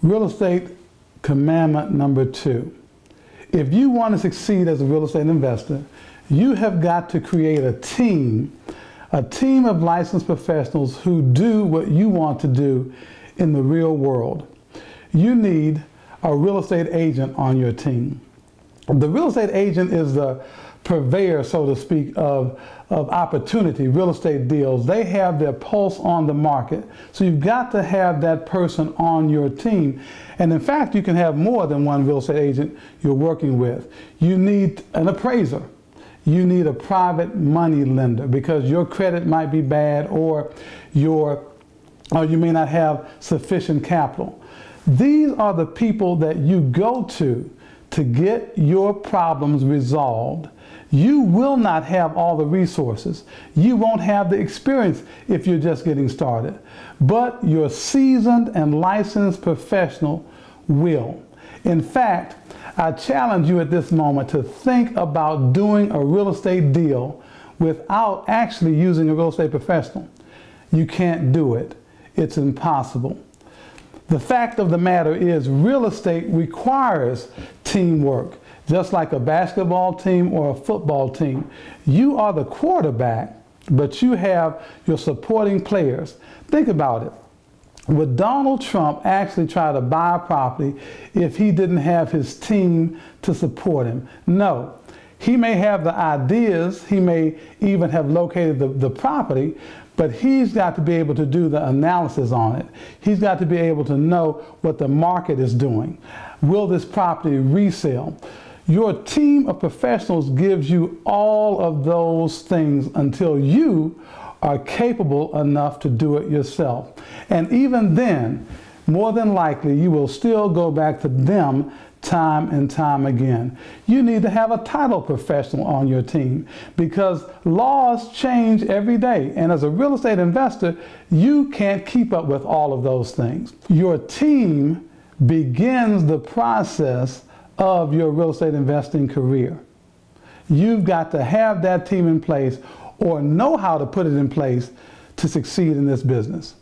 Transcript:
Real estate commandment number 2. If you want to succeed as a real estate investor, you have got to create a team of licensed professionals who do what you want to do in the real world. You need a real estate agent on your team. The real estate agent is the purveyor, so to speak, of opportunity, real estate deals. They have their pulse on the market. So you've got to have that person on your team. And in fact, you can have more than one real estate agent you're working with. You need an appraiser. You need a private money lender because your credit might be bad or you may not have sufficient capital. These are the people that you go to get your problems resolved. You will not have all the resources. You won't have the experience if you're just getting started. But your seasoned and licensed professional will. In fact, I challenge you at this moment to think about doing a real estate deal without actually using a real estate professional. You can't do it. It's impossible. The fact of the matter is, real estate requires teamwork, just like a basketball team or a football team. You are the quarterback, but you have your supporting players. Think about it. Would Donald Trump actually try to buy a property if he didn't have his team to support him? No. He may have the ideas, he may even have located the property, but he's got to be able to do the analysis on it. He's got to be able to know what the market is doing. Will this property resell? Your team of professionals gives you all of those things until you are capable enough to do it yourself. And even then, more than likely, you will still go back to them time and time again. You need to have a title professional on your team because laws change every day. And as a real estate investor, you can't keep up with all of those things. Your team begins the process of your real estate investing career. You've got to have that team in place or know how to put it in place to succeed in this business.